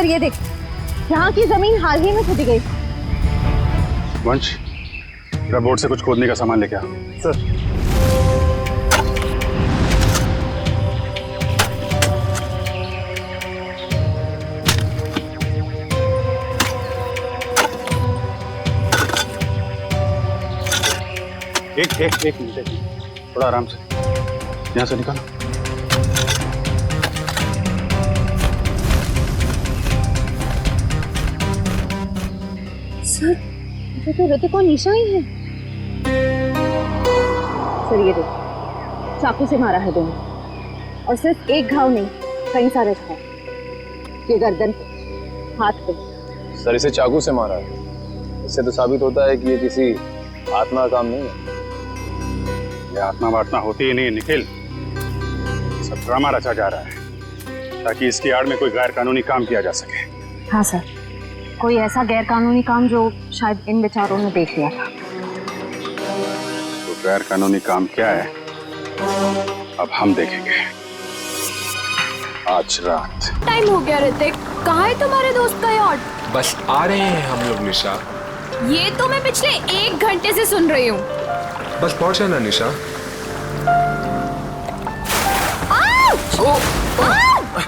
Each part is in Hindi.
सर ये देख, यहाँ की जमीन हाल ही में खुदी गई। वंश, बोर्ड से कुछ खोदने का सामान लेके आ। सर। एक मिनट, थोड़ा आराम से, यहाँ से निकालो। सर ये तो ऋतिक और निशा ही है। सर ये देख, चाकू से मारा है दोनों, और सिर्फ एक घाव नहीं, कई सारे घाव, ये गर्दन पे, हाथ पे। सर इसे चाकू से मारा है, इससे तो साबित होता है कि ये किसी आत्मा का काम नहीं है। ये आत्मा वात्मा होती ही नहीं निखिल, सब ड्रामा रचा जा रहा है ताकि इसकी आड़ में कोई गैर कानूनी काम किया जा सके। हाँ सर, कोई ऐसा गैर कानूनी काम जो शायद इन बेचारों ने देख लिया था। तो गैर कानूनी काम क्या है अब हम देखेंगे आज रात। टाइम हो गया ऋतिक, कहाँ है तुम्हारे दोस्त का यार्ड? बस आ रहे हैं हम लोग निशा। ये तो मैं पिछले 1 घंटे से सुन रही हूँ। बस पहुंचे ना निशा।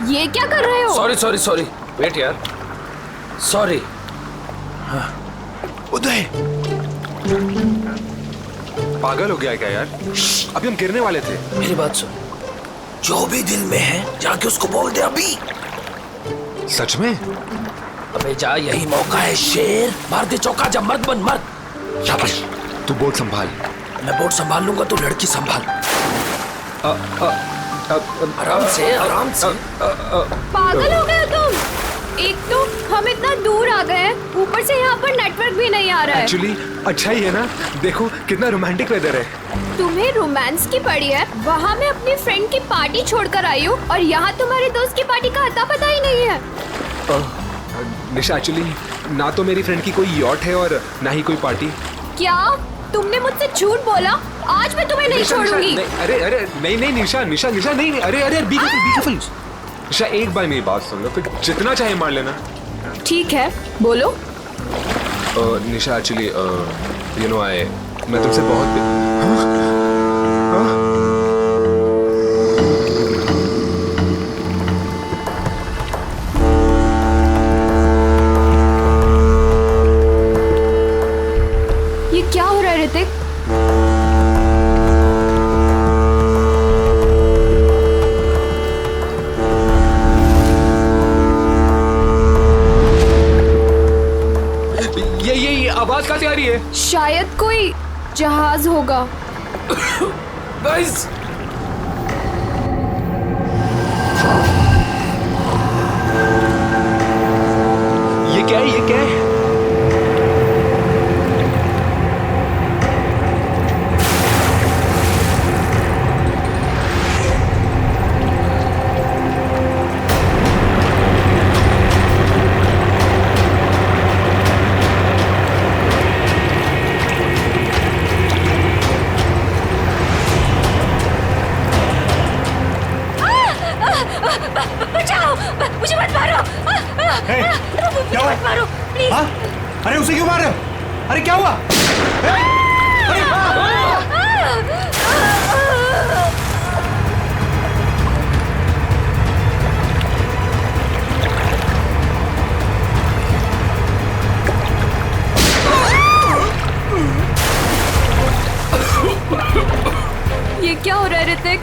ये क्या कर रहे हो? सॉरी सॉरी सॉरी, वेट यार, सॉरी। उदय पागल हो गया क्या यार? अभी हम गिरने वाले थे। मेरी बात सुन, जो भी दिल में है जाके उसको बोल दे अभी। सच में? अबे जा, यही मौका है शेर, मार दे चौका, जब मर्द बन मर्द। शाबाश। तू बोर्ड संभाल। मैं बोर्ड संभाल लूंगा, तू लड़की संभाल। आराम से आराम से। पागल हो गए तुम? एक तो हम इतना दूर आ गए हैं, ऊपर से यहाँ पर नेटवर्क भी नहीं आ रहा है। एक्चुअली अच्छा ही है ना, देखो कितना रोमांटिक वेदर है। तुम्हें रोमांस की पड़ी है? वहाँ मैं अपनी फ्रेंड की पार्टी छोड़कर आई हूँ और यहाँ तुम्हारे दोस्त की पार्टी का अता पता ही नहीं है। निशा एक्चुअली ना तो मेरी फ्रेंड की कोई यॉट है और ना ही कोई पार्टी। क्या तुमने मुझसे झूठ बोला? आज मैं तुम्हें नहीं छोड़ूंगी। अरे अरे नहीं नहीं निशा निशा निशा नहीं, अरे अरे बी केयरफुल। निशा एक बार मेरी बात सुन लो, फिर जितना चाहे मार लेना। ठीक है, बोलो। निशा एक्चुअली यू नो मैं तुमसे बहुत ये क्या हो रहा है ऋतिक? ये आवाज कहाँ से आ रही है? शायद कोई जहाज होगा। गाइस, ये क्या है? ये क्या है? बचाओ, मुझे मत मारो। क्या हुआ? मत मारो प्लीज। हाँ? अरे उसे क्यों मार रहे हो? अरे क्या हुआ? ये क्या हो रहा है ऋतिक?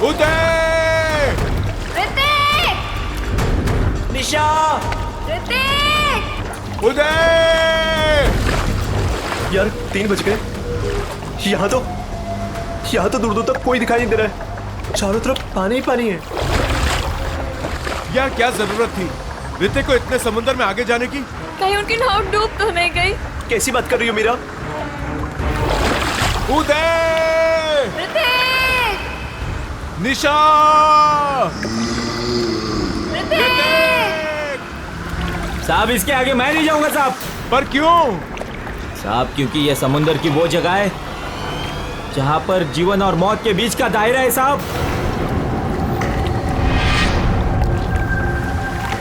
उदय! ऋतिक! निशा! ऋतिक! उदय! यार 3 बज गए। यहाँ तो दूर दूर तक कोई दिखाई नहीं दे रहा है। चारों तरफ पानी ही पानी है। यार क्या जरूरत थी ऋतिक को इतने समुद्र में आगे जाने की? कहीं उनकी नाव डूब तो नहीं गई? कैसी बात कर रही हो मीरा? उदय! ऋतिक! निशा! ऋतिक! साहब इसके आगे मैं नहीं जाऊंगा साहब। पर क्यों? साहब क्योंकि यह समुंदर की वो जगह है जहां पर जीवन और मौत के बीच का दायरा है साहब।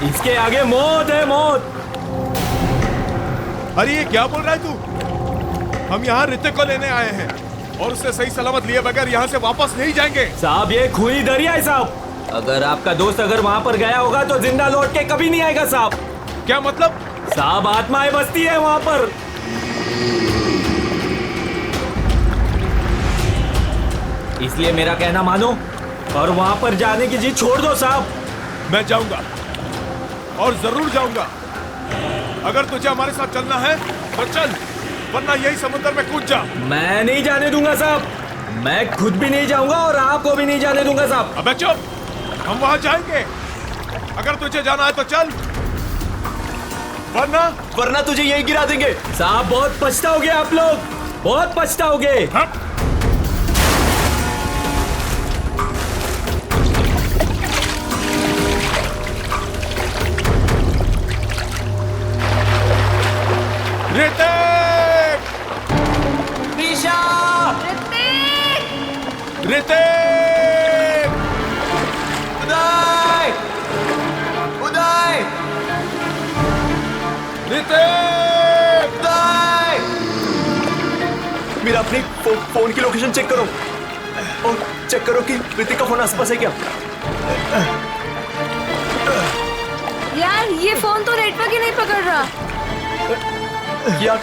इसके आगे मौत है, मौत। अरे ये क्या बोल रहा है तू? हम यहाँ ऋतिक को लेने आए हैं और उससे सही सलामत लिए बगैर यहाँ से वापस नहीं जाएंगे। साहब ये खूनी दरिया है साहब। अगर आपका दोस्त अगर वहां पर गया होगा तो जिंदा लौट के कभी नहीं आएगा साहब। क्या मतलब? साहब आत्माएं बसती है वहां पर। इसलिए मेरा कहना मानो और वहां पर जाने की जिद छोड़ दो साहब। मैं जाऊंगा और जरूर जाऊंगा। अगर तुझे हमारे साथ चलना है तो चल, वरना यही समुद्र में कूद जा। मैं नहीं जाने दूंगा साहब। मैं खुद भी नहीं जाऊंगा और आपको भी नहीं जाने दूंगा साहब। अबे चुप, हम वहां जाएंगे। अगर तुझे जाना है तो चल, वरना तुझे यही गिरा देंगे। साहब बहुत पछताओगे आप लोग, बहुत पछताओगे। हाँ? ऋतिक! निशा! ऋतिक! उदय! उदय! ऋतिक! उदय! मेरा अपनी फोन की लोकेशन चेक करो और चेक करो कि ऋतिक का फोन आसपास है क्या। यार ये फोन तो नेटवर्क ही नहीं पकड़ रहा। यार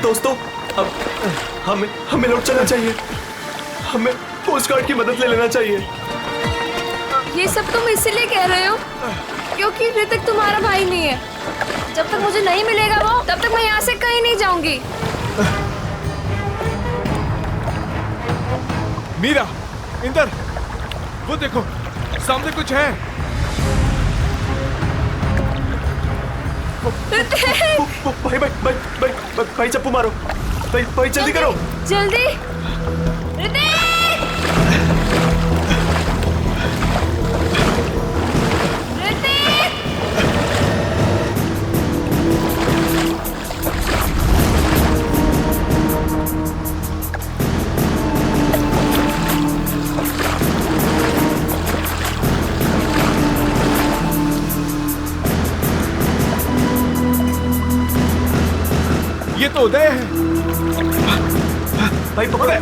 दोस्तों, अब हमें लौट चलना चाहिए। हमें कोस्ट गार्ड की मदद ले लेना चाहिए। ये सब तुम इसीलिए कह रहे हो क्योंकि ऋतिक तुम्हारा भाई नहीं है। जब तक मुझे नहीं मिलेगा वो, तब तक मैं यहाँ से कहीं नहीं जाऊंगी। मीरा, इंदर, वो देखो सामने कुछ है। भाई चप्पू मारो। भाई जल्दी करो, जल्दी। ऋतिक! ऋतिक! ये तो उदय है। भाई पकड़े।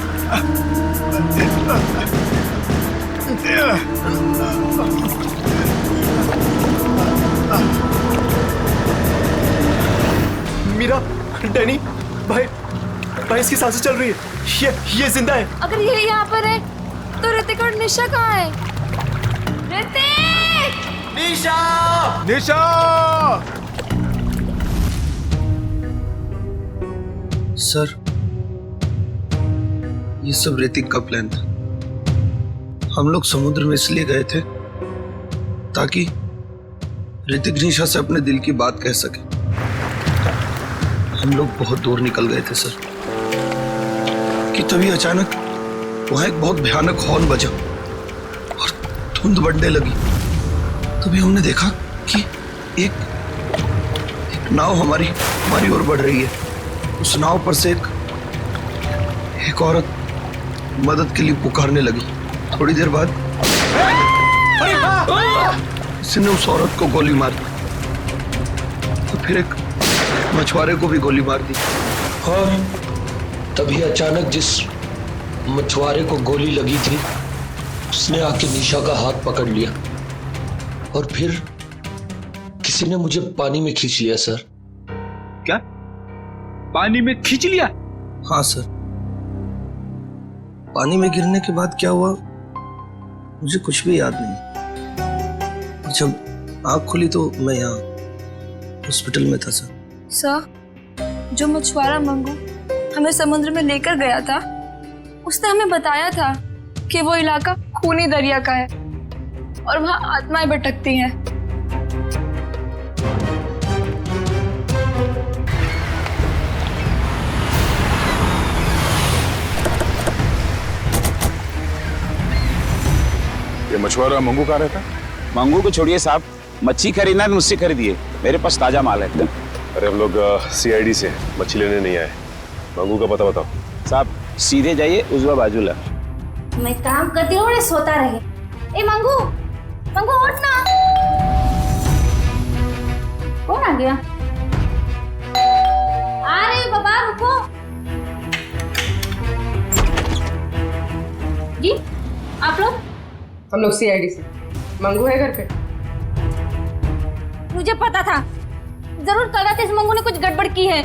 मीरा, डैनी, भाई इसकी सांसें चल रही है। ये जिंदा है। अगर ये यहाँ पर है तो ऋतिक और निशा कहाँ है? ऋतिक! निशा! निशा! सर, ये सब ऋतिक का प्लान था। हम लोग समुद्र में इसलिए गए थे ताकि ऋतिक निशा से अपने दिल की बात कह सके। हम लोग बहुत दूर निकल गए थे सर कि तभी अचानक वहां एक बहुत भयानक हॉर्न बजा और धुंध बढ़ने लगी। तभी हमने देखा कि एक नाव हमारी ओर बढ़ रही है। उस नाव पर से एक औरत मदद के लिए पुकारने लगी। थोड़ी देर बाद उसने उस औरत को गोली मार दी तो फिर एक मछुआरे को भी गोली मार दी। और तभी अचानक जिस मछुआरे को गोली लगी थी उसने आके निशा का हाथ पकड़ लिया और फिर किसी ने मुझे पानी में खींच लिया सर। क्या? पानी में खींच लिया? हाँ सर। पानी में गिरने के बाद क्या हुआ मुझे कुछ भी याद नहीं। और जब आँख खुली तो मैं यहाँ हॉस्पिटल में था सर। सर, जो मछुआरा मंगू हमें समुद्र में लेकर गया था, उसने हमें बताया था कि वो इलाका खूनी दरिया का है और वहाँ आत्माएं भटकती हैं। ये मछुआरा मंगू कहाँ रहता? मंगू को छोड़िए साहब, मच्छी खरीदना है तो मुझसे खरीदिए, मेरे पास ताजा माल है एकदम। अरे हम लोग CID से मच्छी लेने नहीं आए। मंगू का पता बताओ। साहब सीधे जाइए, उजवा बाजूला। मैं काम करती हूँ, सोता रहे। ए मंगू, मंगू उठ ना। कौन आ गया? आ रहे बाबा, रुको। जी आप लोग? हम लोग CID से। मंगू है घर पे? मुझे पता था, जरूर कल रात इस मंगू ने कुछ गड़बड़ की है,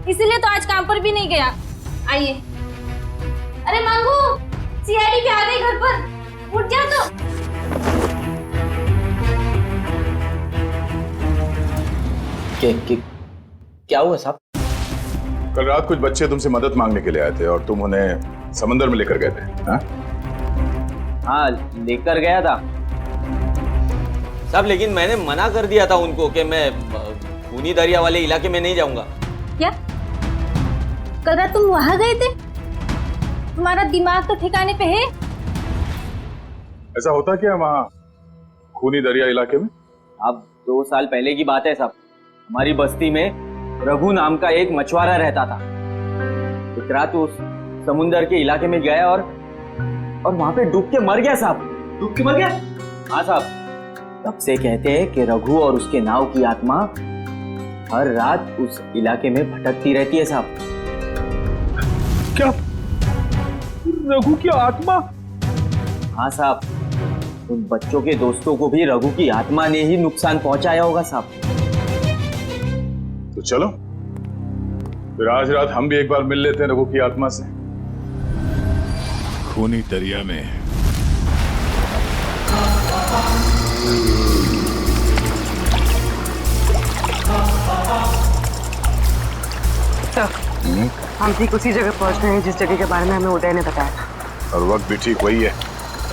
इसीलिए तो आज काम पर भी नहीं गया। आइए। अरे मंगू, CID पे आ गई घर पर, उठ जा तो। क्या हुआ साहब? कल रात कुछ बच्चे तुमसे मदद मांगने के लिए आए थे और तुम उन्हें समंदर में लेकर गए थे। हाँ, लेकर गया था साहब, लेकिन मैंने मना कर दिया था उनको कि मैं खूनी दरिया वाले इलाके में नहीं जाऊंगा। क्या कल रात तुम वहां गए थे? तुम्हारा दिमाग तो ठिकाने पे है? ऐसा होता क्या वहाँ खूनी दरिया इलाके में? अब 2 साल पहले की बात है साहब, हमारी बस्ती में रघु नाम का एक मछुआरा रहता था। एक रात उस समुंदर के इलाके में गया और वहां पे डूब के मर गया साहब। डूब के मर गया? हाँ साहब। तब से कहते हैं कि रघु और उसके नाव की आत्मा हर रात उस इलाके में भटकती रहती है साहब। क्या? रघु की आत्मा? हाँ साहब, उन बच्चों के दोस्तों को भी रघु की आत्मा ने ही नुकसान पहुंचाया होगा साहब। तो चलो फिर आज रात हम भी एक बार मिल लेते हैं रघु की आत्मा से। खूनी दरिया में। हम ठीक उसी जगह पहुंच गए हैं जिस जगह के बारे में हमें उदय ने बताया था। और वक्त भी ठीक वही है,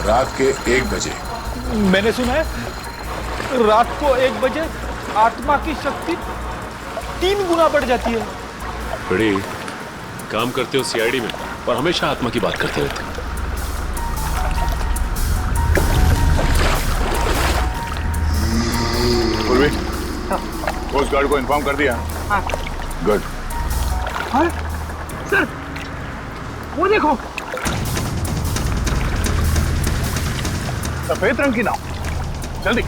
रात के 1 बजे। मैंने सुना है रात को 1 बजे आत्मा की शक्ति 3 गुना बढ़ जाती है। बड़े काम करते हो CID में और हमेशा आत्मा की बात करते रहते हो। पूर्वी, कोस्ट गार्ड को इन्फॉर्म कर दिया? हाँ। गुड। हाँ? सर, वो देखो, सफेद रंग की नाव। जल्दी।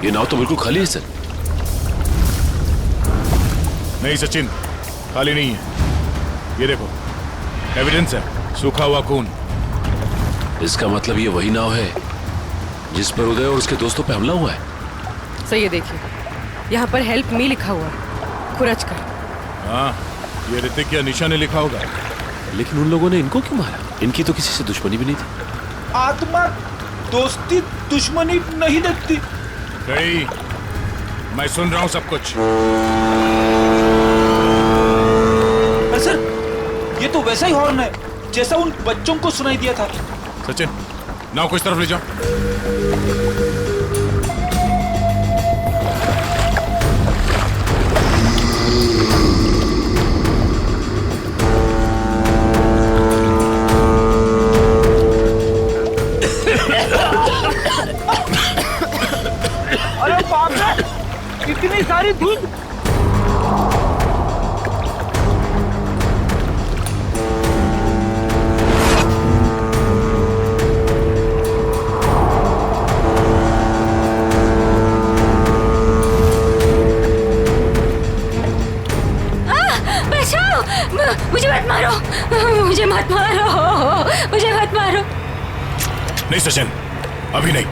ये नाव तो बिल्कुल खाली है सर। नहीं सचिन, खाली नहीं है। ये देखो, एविडेंस है, सूखा हुआ खून। इसका मतलब ये वही नाव है जिस पर उदय और उसके दोस्तों पे हमला हुआ है। सही है, देखिए यहाँ पर हेल्प मी लिखा हुआ है, खुरच कर। हाँ, ये ऋतिक या निशा ने लिखा होगा। लेकिन उन लोगों ने इनको क्यों मारा? इनकी तो किसी से दुश्मनी भी नहीं थी। आत्मा दोस्ती दुश्मनी नहीं देखती। गई, मैं सुन रहा हूं सब कुछ। सर, ये तो वैसा ही हॉर्न है जैसा उन बच्चों को सुनाई दिया था। सचिन, नाव को इस तरफ ले जाओ। अरे बाप रे, कितनी सारी धुंध। मुझे मत मारो, मुझे मत मारो, मुझे मत मारो। नहीं सचिन, अभी नहीं।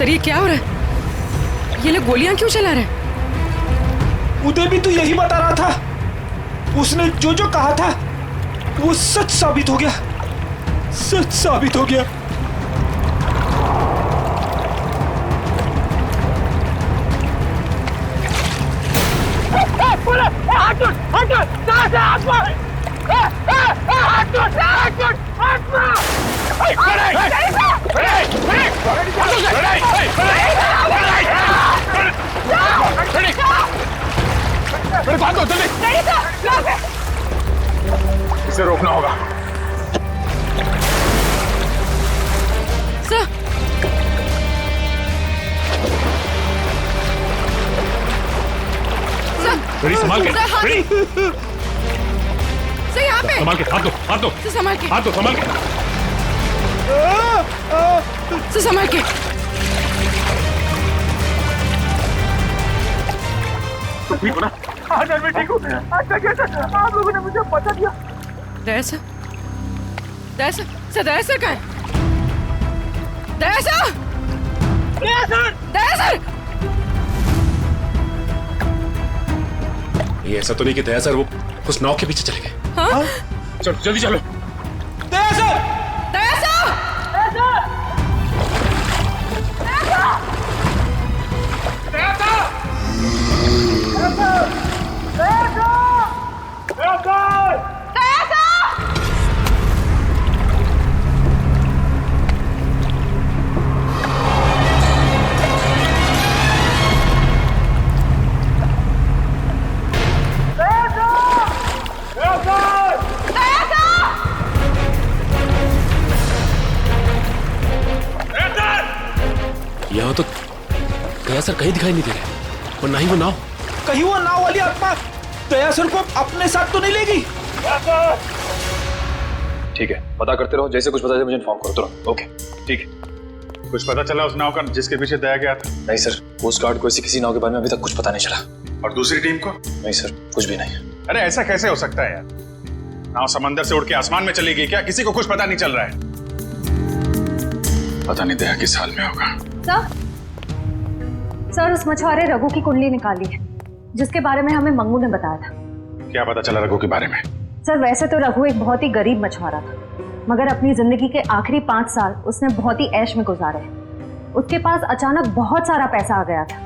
सर ये क्या हो रहा है? ये लोग गोलियां क्यों चला रहे हैं? उदय भी तो यही बता रहा था। उसने जो जो कहा था वो सच साबित हो गया, सच साबित हो गया। इसे रोकना होगा। सर बड़ी संभाल के, बड़ी सर यहाँ पे संभाल के, हाथ दो, हाथ दो, सर संभाल के, हाथ दो, संभाल के। सर संभाल के। ठीक हो ना? हाँ सर मैं ठीक हूँ। अच्छा कैसे आप लोगों ने मुझे बता दिया? दया सर, दया सर, सर दया सर कहाँ है? दया सर, दया सर, दया सर। ये ऐसा तो नहीं कि दया सर वो उस नाव के पीछे चले गए? हाँ? चलो जल्दी चलो। दया सर, दया सर, दया सर, दया सर, दया सर, दया सर, दया सर, दया सर, दया सर। यहाँ तो दया सर कहीं दिखाई नहीं दे रहे और ना ही वो नाव। कहीं वो नाव वाली आत्मा दया सर को अपने साथ तो नहीं लेगी? ठीक है, पता करते रहो, जैसे कुछ पता चले मुझे इन्फॉर्म करो तुरंत। ओके ठीक है। कुछ पता चला उस नाव का जिसके पीछे दया गया था? नहीं सर, कोस्ट गार्ड को ऐसी किसी नाव के बारे में अभी तक कुछ पता नहीं चला। और दूसरी टीम को? नहीं सर, कुछ भी नहीं। अरे ऐसा कैसे हो सकता है यार? नाव समंदर से उड़ के आसमान में चली गई क्या? किसी को कुछ पता नहीं चल रहा है। पता नहीं दया किस हाल में होगा। सर उस मछुआरे रघु की कुंडली निकाली है जिसके बारे में हमें मंगू ने बताया था। क्या पता चला रघु के बारे में? सर वैसे तो रघु एक बहुत ही गरीब मछुआरा था, मगर अपनी जिंदगी के आखिरी 5 साल उसने बहुत ही ऐश में गुजारे। उसके पास अचानक बहुत सारा पैसा आ गया था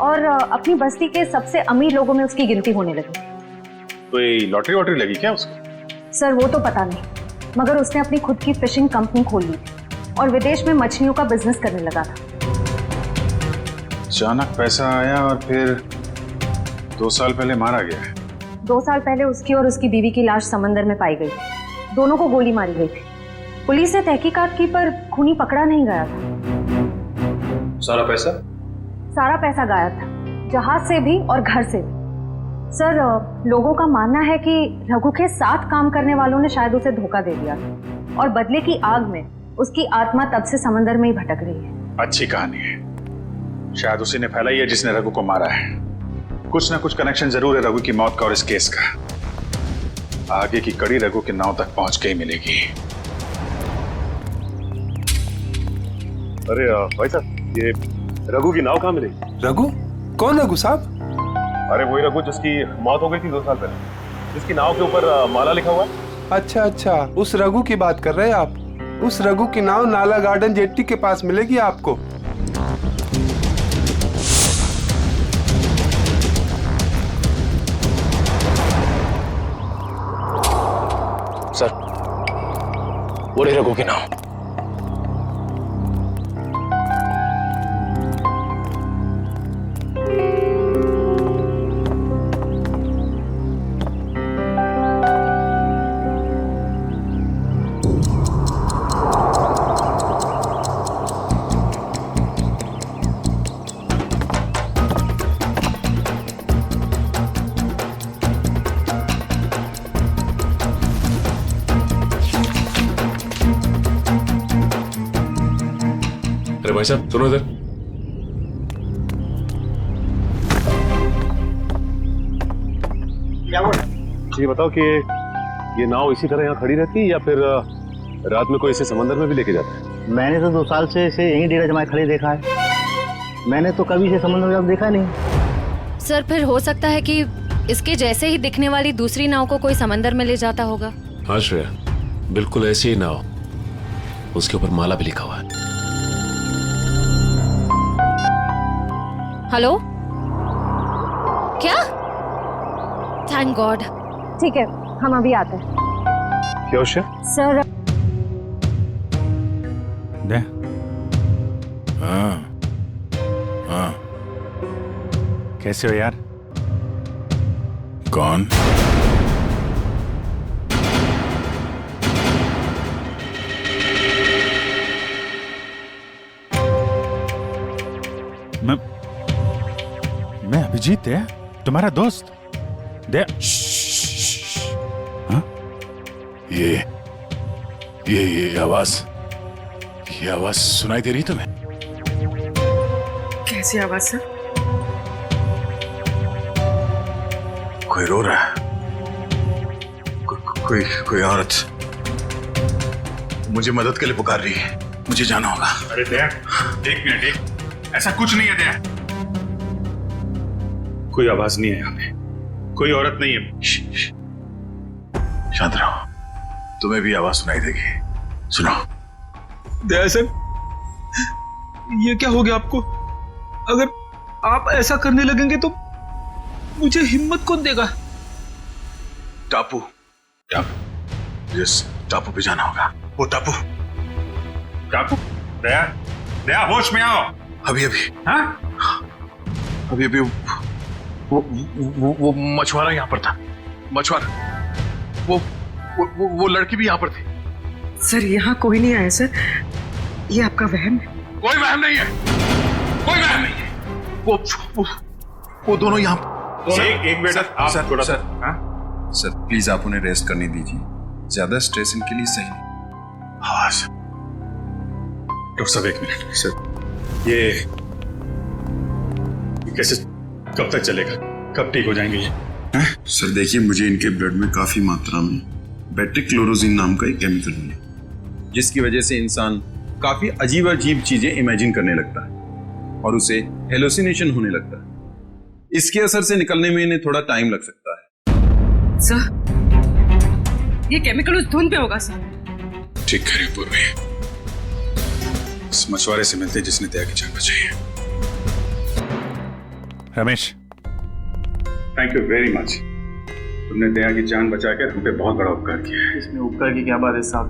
और अपनी बस्ती के सबसे अमीर लोगों में उसकी गिनती होने लगी। कोई लॉटरी वॉटरी लगी क्या उसको? सर वो तो पता नहीं, मगर उसने अपनी खुद की फिशिंग कंपनी खोल ली और विदेश में मछलियों का बिजनेस करने लगा था। अचानक पैसा आया और फिर 2 साल पहले मारा गया। 2 साल पहले उसकी और उसकी बीवी की लाश समंदर में पाई गई। दोनों को गोली मारी गई थी। पुलिस ने तहकीकात की पर खूनी पकड़ा नहीं गया था। सारा पैसा? सारा पैसा गायब था, जहाज से भी और घर से भी। सर लोगों का मानना है कि रघु के साथ काम करने वालों ने शायद उसे धोखा दे दिया था और बदले की आग में उसकी आत्मा तब से समंदर में ही भटक रही है। अच्छी कहानी है, शायद उसी ने फैलाई है जिसने रघु को मारा है। कुछ ना कुछ कनेक्शन जरूर है रघु की मौत का और इस केस का। आगे की कड़ी रघु के नाव तक पहुंच के ही मिलेगी। अरे भाई साहब, ये रघु की नाव कहाँ मिलेगी? रघु? कौन रघु साहब? अरे वही रघु जिसकी मौत हो गई थी 2 साल पहले, जिसकी नाव के ऊपर माला लिखा हुआ है। अच्छा अच्छा, उस रघु की बात कर रहे हैं आप। उस रघु की नाव नाला गार्डन जेट्टी के पास मिलेगी आपको। सर वो रही रघु की नाव। अरे भाई साहब सुनो इधर। ये बताओ कि ये नाव इसी तरह यहाँ खड़ी रहती है या फिर रात में कोई इसे समंदर में भी लेके जाता है? मैंने तो 2 साल से इसे यहीं डेरा जमाए खड़े देखा है। मैंने तो कभी इसे समुद्र में देखा नहीं। सर फिर हो सकता है कि इसके जैसे ही दिखने वाली दूसरी नाव को कोई समंदर में ले जाता होगा। हाँ श्रेया, बिल्कुल ऐसी ही नाव, उसके ऊपर माला भी लिखा हुआ है। हेलो, क्या? Thank God. ठीक है, हम अभी आते हैं। क्या श्रेया? सर दे। हाँ हाँ, कैसे हो यार? कौन? मैं अभिजीत है, तुम्हारा दोस्त। दे। हाँ? ये आवाज सुनाई दे रही तुम्हें? कैसी आवाज सर? कोई रो रहा है। कोई औरत मुझे मदद के लिए पुकार रही है। मुझे जाना होगा। अरे दया, एक मिनट, ऐसा कुछ नहीं है दया। कोई आवाज नहीं है यहाँ पे, कोई औरत नहीं है। शांत रहो, तुम्हें भी आवाज सुनाई देगी। सुनो। दया सर, ये क्या हो गया आपको? अगर आप ऐसा करने लगेंगे तो मुझे हिम्मत कौन देगा? टापू जिस टापू पे जाना होगा, वो टापू। दया होश में आओ। अभी हाँ? अभी वो मछुआरा यहाँ पर था। मछुआरा, वो लड़की भी यहाँ पर थी। सर यहाँ कोई नहीं आया सर, ये आपका वहम है। कोई वहम नहीं है, कोई वहम नहीं है। वो दोनों यहाँ। एक मिनट आप थोड़ा सा। सर प्लीज आप उन्हें रेस्ट करने दीजिए, ज्यादा स्ट्रेस इनके लिए सही नहीं। हाँ सर। डॉक्टर साहब एक मिनट सर, ये कैसे, कब तक चलेगा, कब ठीक हो जाएंगे ये? सर देखिए, मुझे इनके ब्लड में काफी मात्रा में बेट्रिक्लोरोजिन नाम का एक केमिकल मिला, जिसकी वजह से इंसान काफी अजीब अजीब चीजें इमेजिन करने लगता है और उसे हेलुसिनेशन होने लगता है। इसके असर से निकलने में इन्हें थोड़ा टाइम लग सकता है। सर ये केमिकल उस धुंध पे होगा सर। ठीक करिए पूर्वी, इस मछुआरे से मिलते जिसने दया की जान बचाई है। Ramesh, thank you very much. तुमने दया की जान बचाकर हम पे बहुत बड़ा उपकार किया है। इसमें उपकार की क्या बात है साहब,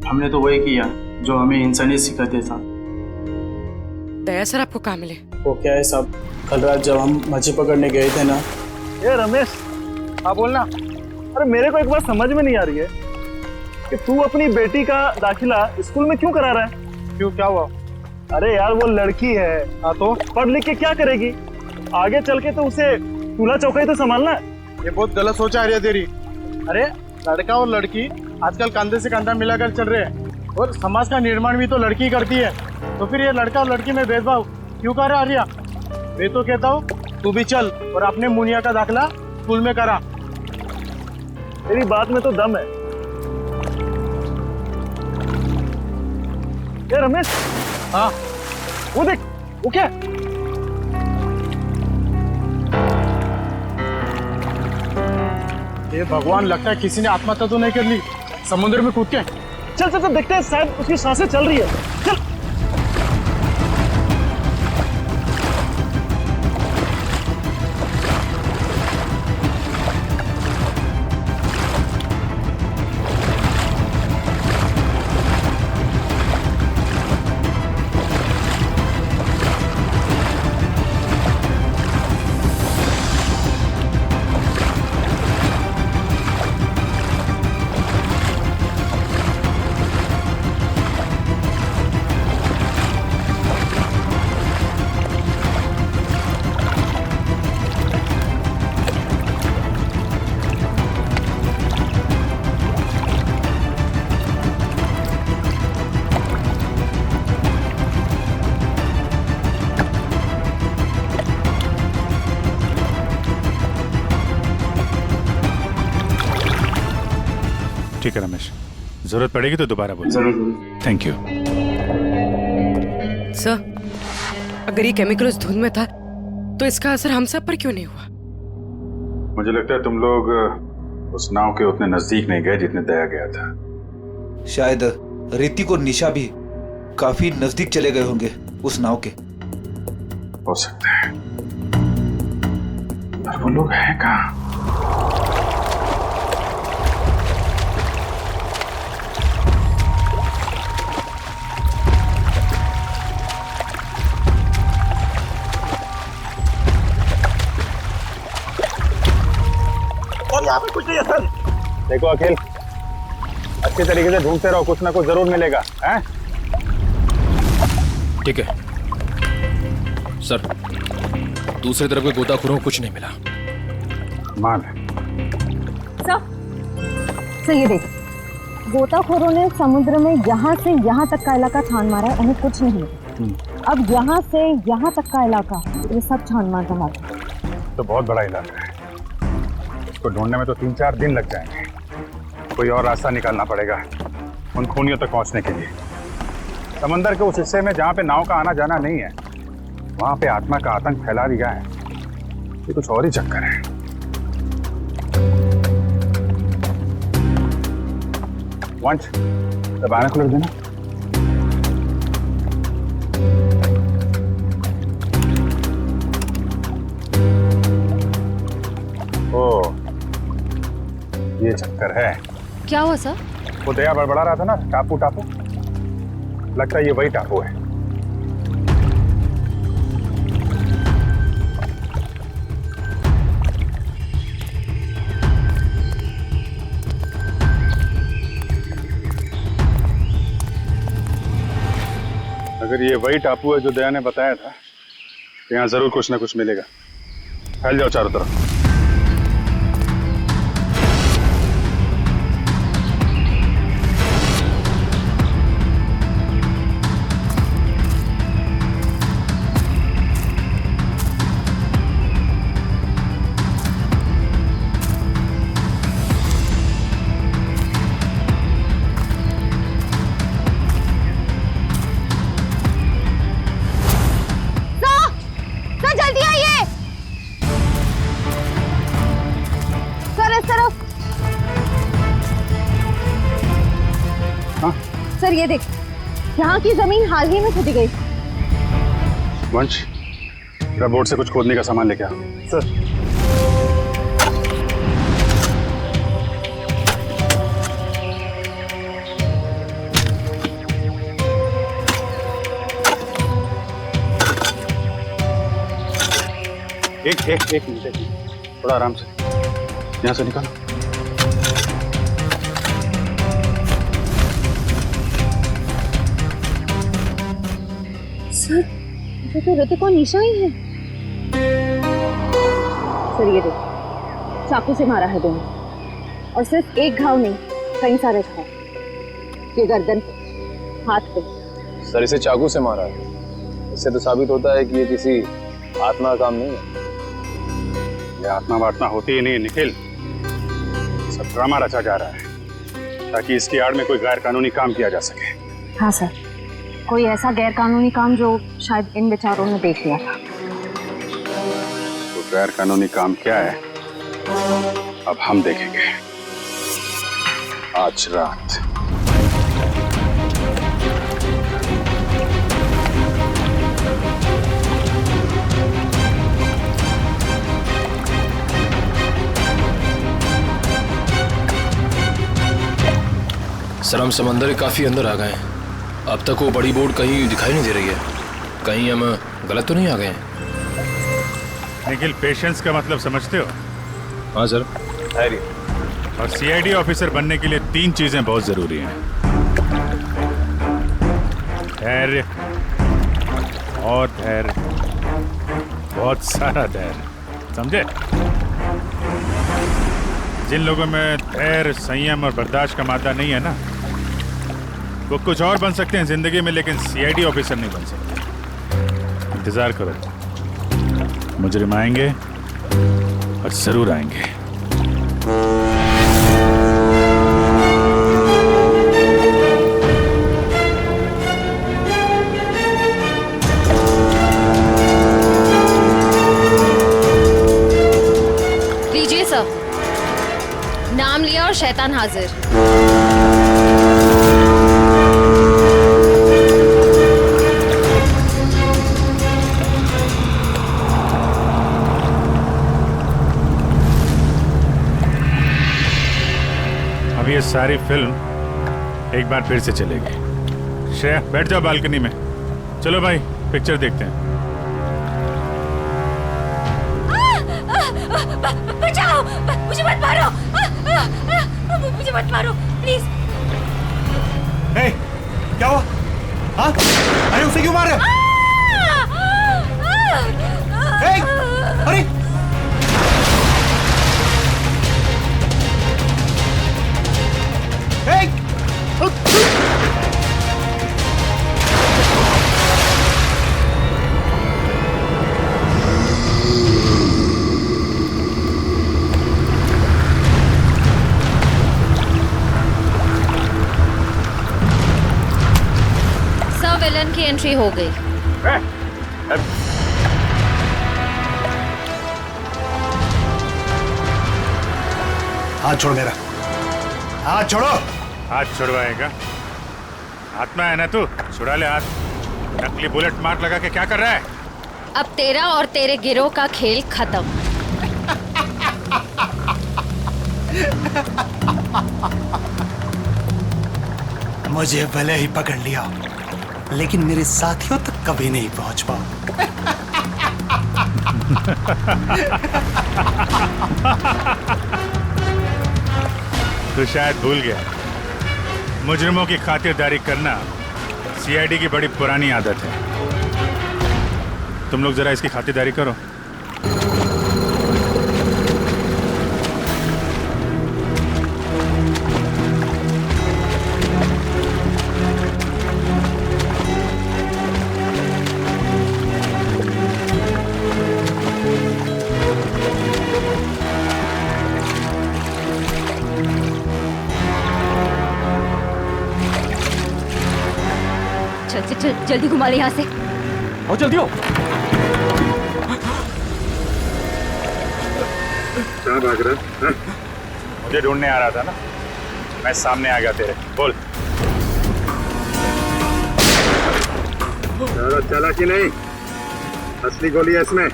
हमने तो वही किया जो हमें इंसानियत सिखाते साहब। दया सर आपको कहाँ मिले? वो क्या है साहब, कल रात जब हम मछली पकड़ने गए थे ना। ये रमेश, हाँ बोलना। अरे मेरे को एक बात समझ में नहीं आ रही है कि तू अपनी बेटी का दाखिला स्कूल में क्यों करा रहा है? क्यों, क्या हुआ? अरे यार वो लड़की है, हाँ तो पढ़ लिख के क्या करेगी? आगे चल के तो उसे चूल्हा चौका ही तो संभालना है। ये बहुत गलत सोच आ रही है तेरी। अरे लड़का और लड़की आजकल कंधे से कंधा मिलाकर चल रहे हैं और समाज का निर्माण भी तो लड़की करती है, तो फिर ये लड़का और लड़की में भेदभाव क्यों कर रहा है आर्या? मैं तो कहता हूँ तू भी चल और अपने मुनिया का दाखिला स्कूल में करा। तेरी बात में तो दम है। ये रमेश, हाँ वो देख, वो क्या? ये भगवान, लगता है किसी ने आत्महत्या तो नहीं कर ली समुद्र में कूद के। चल चल चल देखते हैं, शायद उसकी सांसें चल रही है। चल। ठीक है रमेश, जरूरत पड़ेगी तो दोबारा बोल। जरूर। Thank you. सर, अगर ये केमिकल उस धुंध में था तो इसका असर हम सब पर क्यों नहीं हुआ? मुझे लगता है तुम लोग उस नाव के उतने नजदीक नहीं गए जितने दया गया था। शायद ऋतिक और निशा भी काफी नजदीक चले गए होंगे उस नाव के। हो सकता है, पर वो लोग हैं कहाँ? और यहाँ पे कुछ नहीं है सर। देखो अखिल, अच्छे तरीके से ढूंढते रहो, कुछ ना कुछ जरूर मिलेगा। हैं? ठीक है सर, दूसरी तरफ के गोताखोरों को कुछ नहीं मिला। मान सर ये देख, गोताखोरों ने समुद्र में यहाँ से यहाँ तक का इलाका छान मारा है, उन्हें कुछ नहीं मिला। अब यहाँ से यहाँ तक का इलाका ये सब छान मार जमा। तो बहुत बड़ा इलाका है, इसको ढूंढने में तो 3-4 दिन लग जाएंगे। कोई और रास्ता निकालना पड़ेगा उन खूनियों तक पहुंचने के लिए। समंदर के उस हिस्से में जहाँ पे नाव का आना जाना नहीं है, वहां पे आत्मा का आतंक फैला दिया है। ये कुछ और ही चक्कर है। वंश, दबाना खुल देना। ओ, ये चक्कर है। क्या हुआ सर? वो दया बड़बड़ा रहा था ना, टापू टापू, लगता है ये वही टापू है। अगर ये वही टापू है जो दया ने बताया था, तो यहाँ जरूर कुछ ना कुछ मिलेगा। फैल जाओ चारों तरफ। सर ये देख, यहाँ की जमीन हाल ही में खुदी गई। वंश, जरा बोट से कुछ खोदने का सामान लेके आ। सर। एक मिनट, थोड़ा आराम से, यहाँ से निकालो। सर, ये तो ऋतिक और निशा ही है। सर ये देखो, चाकू से मारा है दोनों, और सिर्फ एक घाव नहीं, कई सारे घाव। ये गर्दन, हाथ पे। सर, इसे चाकू से मारा है, इससे तो साबित होता है कि ये किसी आत्मा का काम नहीं है। ये आत्मा वात्मा होती ही नहीं निखिल, सब ड्रामा रचा जा रहा है ताकि इसकी आड़ में कोई गैर कानूनी काम किया जा सके। हाँ सर, कोई ऐसा गैर कानूनी काम जो शायद इन बेचारों ने देख लिया था। तो गैर कानूनी काम क्या है, अब हम देखेंगे आज रात। सर, हम समंदर के काफी अंदर आ गए हैं। अब तक वो बड़ी बोट कहीं दिखाई नहीं दे रही है। कहीं हम गलत तो नहीं आ गए हैं? निखिल, पेशेंस का मतलब समझते हो? हाँ सर। धैर्य। और सीआईडी ऑफिसर बनने के लिए 3 चीजें बहुत जरूरी हैं। धैर्य और धैर्य, बहुत सारा धैर्य, समझे? जिन लोगों में धैर्य, संयम और बर्दाश्त का मादा नहीं है ना, वो कुछ और बन सकते हैं जिंदगी में, लेकिन सीआईडी ऑफिसर नहीं बन सकते। इंतजार करो, मुजरिम आएंगे और जरूर आएंगे। शैतान हाजिर। अब ये सारी फिल्म एक बार फिर से चलेगी। श्रेया बैठ जाओ बालकनी में। चलो भाई पिक्चर देखते हैं। बचाओ, मुझे मत मारो, मुझे मत मारो प्लीज। हे, क्या हुआ? हाँ? अरे उसे क्यों मार रहे हो? हे, अरे हे, विलन की एंट्री हो गई। हाथ छोड़ मेरा, हाथ छोड़ो। हाथ छुड़वाएगा? आत्मा है ना तू, छुड़ा ले हाथ। नकली बुलेट मार्क लगा के क्या कर रहा है? अब तेरा और तेरे गिरोह का खेल खत्म। मुझे भले ही पकड़ लिया, लेकिन मेरे साथियों तक कभी नहीं पहुंच पाओ। तू शायद भूल गया, मुजरिमों की खातिरदारी करना सीआईडी की बड़ी पुरानी आदत है। तुम लोग जरा इसकी खातिरदारी करो। चल जल्दी घुमा ले यहाँ से। आओ जल्दी हो। कहाँ भाग रहा है? मुझे ढूंढने आ रहा था ना, मैं सामने आ गया तेरे। बोल। चला कि नहीं? असली गोली है इसमें।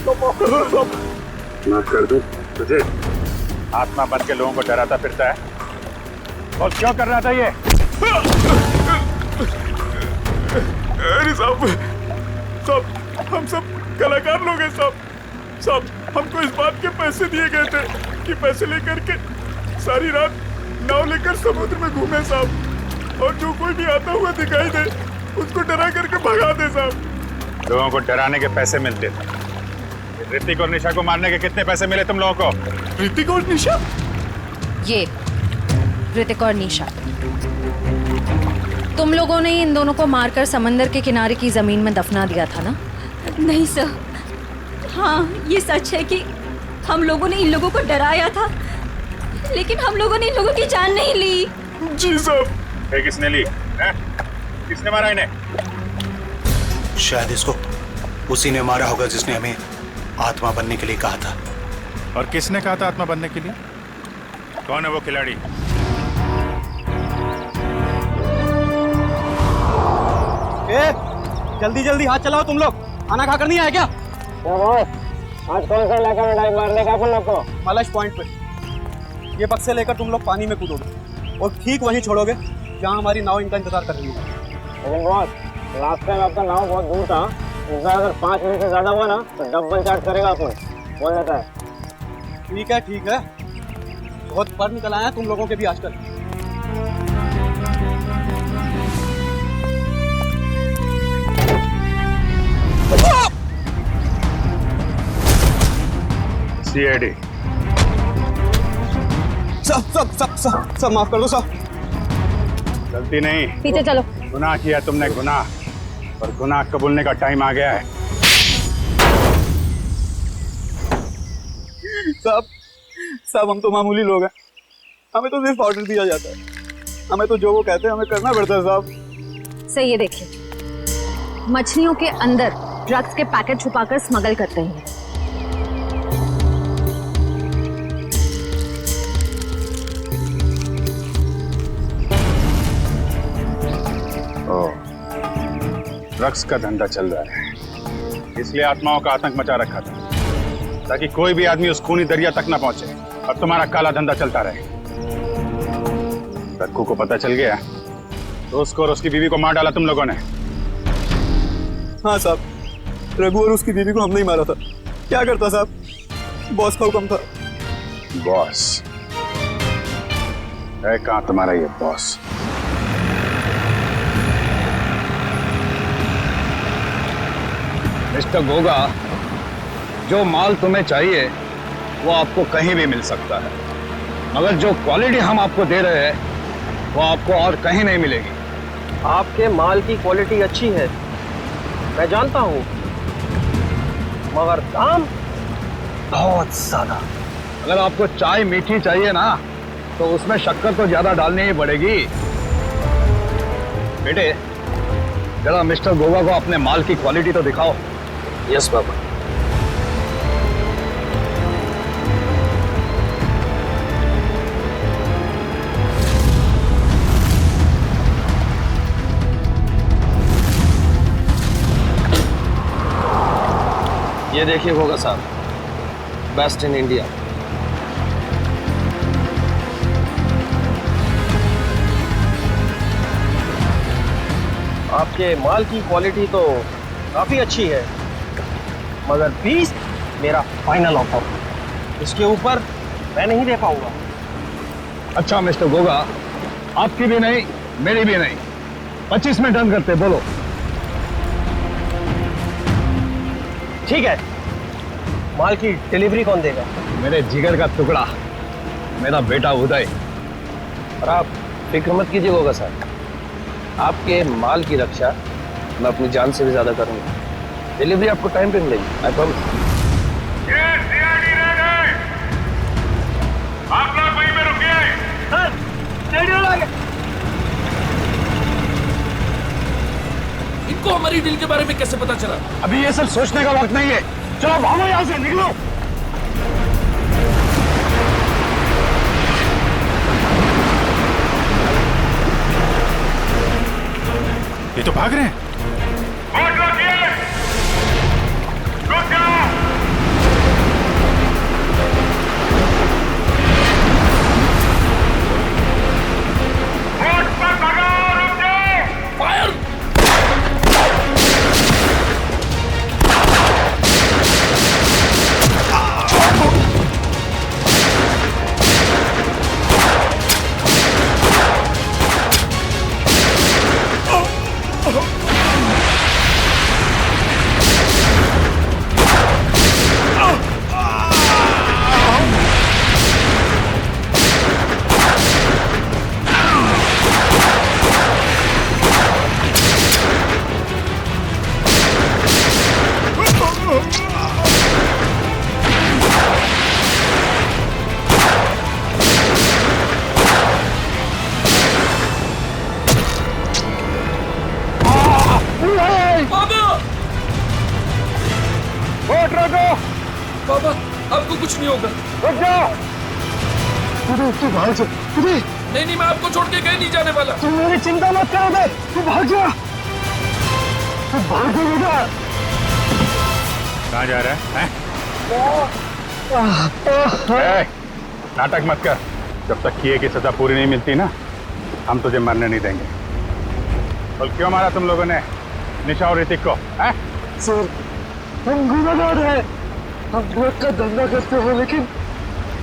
माफ कर दूं तुझे? आत्मा बन के लोगों को डराता फिरता है, और क्यों कर रहा था ये? अरे साहब, हम सब कलाकार लोग हैं साहब। हमको इस बात के पैसे दिए गए थे कि पैसे लेकर के सारी रात नाव लेकर समुद्र में घूमे साहब, और जो कोई भी आता हुआ दिखाई दे उसको डरा करके भगा दे साहब। लोगों को डराने के पैसे मिलते थे। ऋतिक और निशा को मारने के कितने पैसे मिले तुम लोगों को? ऋतिक और निशा? ये ऋतिक और निशा, तुम लोगों ने इन दोनों को मारकर समंदर के किनारे की जमीन में दफना दिया था ना? नहीं सर, हाँ ये सच है कि हम लोगों ने इन लोगों को डराया था, लेकिन हम लोगों ने इन लोगों की जान नहीं ली। जी साहब। किसने ली है? किसने मारा इन्हें? शायद इसको उसी ने मारा होगा जिसने हमें आत्मा बनने के लिए कहा था। और किसने कहा था आत्मा बनने के लिए? कौन है वो खिलाड़ी? जल्दी जल्दी हाथ चलाओ तुम लोग, खाना खाकर नहीं आए क्या? आज कौन सा इलाका में डाइव मारने का अपन लोग को? मलश पॉइंट पे। ये बक्से लेकर तुम लोग पानी में कूदोगे और ठीक वहीं छोड़ोगे जहाँ हमारी नाव इनका इंतजार कर रही है। लेकिन बॉस, लास्ट टाइम आपका नाव बहुत दूर था, इस बार अगर 5 मिनट से ज्यादा हुआ ना तो डबल चार्ज करेगा अपन, बोल देता है। ठीक है, बहुत पर निकल आए हैं तुम लोगों के भी आजकल। सीआईडी। सब माफ कर दो साहब। गलती नहीं, पीछे चलो। गुनाह किया तुमने, गुनाह, और गुनाह कबूलने का टाइम आ गया है। साहब हम तो मामूली लोग हैं, हमें तो सिर्फ ऑर्डर दिया जाता है, हमें तो जो वो कहते हैं हमें करना पड़ता है साहब। सही है, देखिए मछलियों के अंदर ड्रग्स के पैकेट छुपाकर स्मगल करते हैं। ड्रग्स का धंधा चल रहा है, इसलिए आत्माओं का आतंक मचा रखा था, ताकि कोई भी आदमी उस खूनी दरिया तक ना पहुंचे और तुम्हारा काला धंधा चलता रहे। रघु को पता चल गया तो उसको और उसकी बीवी को मार डाला तुम लोगों ने। हाँ साहब, रघु और उसकी बीवी को हमने ही मारा था। क्या करता साहब, बॉस का हुक्म था। बॉस है कहाँ तुम्हारा ये बॉस? मिस्टर गोगा, जो माल तुम्हें चाहिए वो आपको कहीं भी मिल सकता है, मगर जो क्वालिटी हम आपको दे रहे हैं वो आपको और कहीं नहीं मिलेगी। आपके माल की क्वालिटी अच्छी है, मैं जानता हूँ, मगर दाम बहुत ज्यादा। अगर आपको चाय मीठी चाहिए ना तो उसमें शक्कर तो ज्यादा डालनी ही पड़ेगी। बेटे, जरा मिस्टर गोगा को अपने माल की क्वालिटी तो दिखाओ। यस बाबा। ये देखिए गोगा साहब, बेस्ट इन इंडिया। आपके माल की क्वालिटी तो काफी अच्छी है, मगर 20 मेरा फाइनल ऑफर, इसके ऊपर मैं नहीं दे पाऊंगा। अच्छा मिस्टर गोगा, आपकी भी नहीं मेरी भी नहीं, 25 में डन करते, बोलो। ठीक है, माल की डिलीवरी कौन देगा? मेरे जिगर का टुकड़ा, मेरा बेटा उदय। और आप फिक्र मत कीजिए गोगा साहब, आपके माल की रक्षा मैं अपनी जान से भी ज्यादा करूंगा। डिलीवरी आपको टाइम पे मिलेगी, आई प्रॉमिस। आप लोग वहीं पे रुकिए। इनको हमारी डील के बारे में कैसे पता चला? अभी ये सब सोचने का वक्त नहीं है, चलो भागो यहाँ से, निकलो। ये तो भाग रहे हैं। बाबा, आपको कुछ नहीं होगा। रुक जाओ। तू भाग जा। नहीं, मैं आपको छोड़ के कहीं नहीं जाने वाला। तुम मेरी चिंता मत करो बे, तू भाग जा। तू भाग जा बेटा। कहाँ जा रहा है? नाटक मत कर, जब तक किए की सजा पूरी नहीं मिलती ना, हम तुझे मरने नहीं देंगे। बोल क्यों मारा तुम लोगों ने निशा और ऋतिक को? सर, हम गुनहगार हैं, हम ड्रग का धंधा करते हो, लेकिन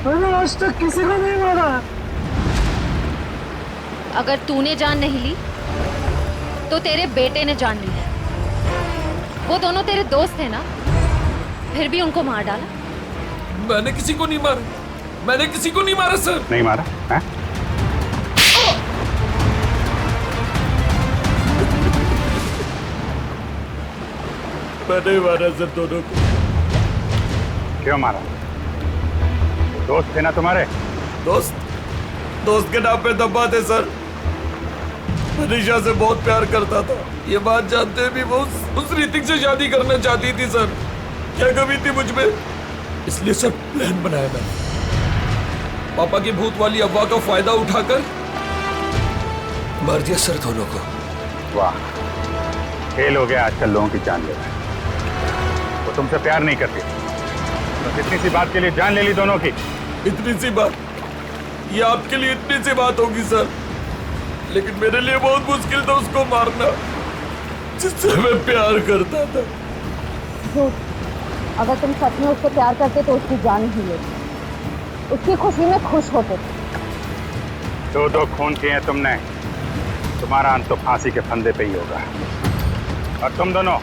मैंने आज तक किसी को नहीं मारा। अगर तूने जान नहीं ली तो तेरे बेटे ने जान ली है। वो दोनों तेरे दोस्त थे ना, फिर भी उनको मार डाला। मैंने किसी को नहीं मारा, मैंने किसी को नहीं मारा सर। नहीं मारा है? मैंने मारा सर दोनों को। क्यों मारा? दोस्त थे ना तुम्हारे? दोस्त के नाम पे दबा थे सर। निशा से बहुत प्यार करता था, ये बात जानते भी वो उस ऋतिक से शादी करना चाहती थी सर। क्या कमी थी मुझ में, इसलिए सर प्लान बनाया मैंने। पापा की भूत वाली अफवाह का फायदा उठाकर मार दिया सर दोनों को। वाह, खेल हो गया आजकल लोगों की जान लेना। वो तुमसे प्यार नहीं करती, बस इतनी सी बात के लिए जान ले ली दोनों की। इतनी सी बात, ये आपके लिए इतनी सी बात होगी सर, लेकिन मेरे लिए बहुत मुश्किल था उसको मारना जिससे मैं प्यार करता था। झूठ। अगर तुम सच में उससे प्यार करते तो उसकी जान ही लेते, उसकी खुशी में खुश होते थे। दो खून किए हैं तुमने, तुम्हारा अंत तो फांसी के फंदे पे ही होगा। और तुम दोनों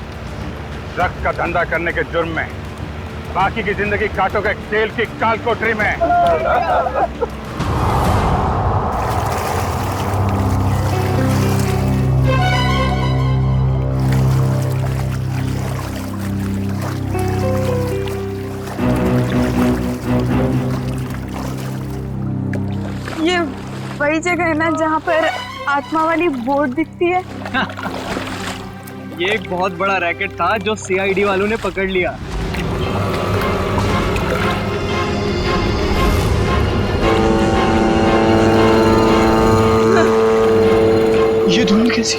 ड्रग्स का धंधा करने के जुर्म में बाकी की जिंदगी काटोगे जेल की काल कोठरी में। ये वही जगह है ना जहाँ पर आत्मा वाली बोर्ड दिखती है? ये एक बहुत बड़ा रैकेट था जो सीआईडी वालों ने पकड़ लिया। ये धुन कैसी?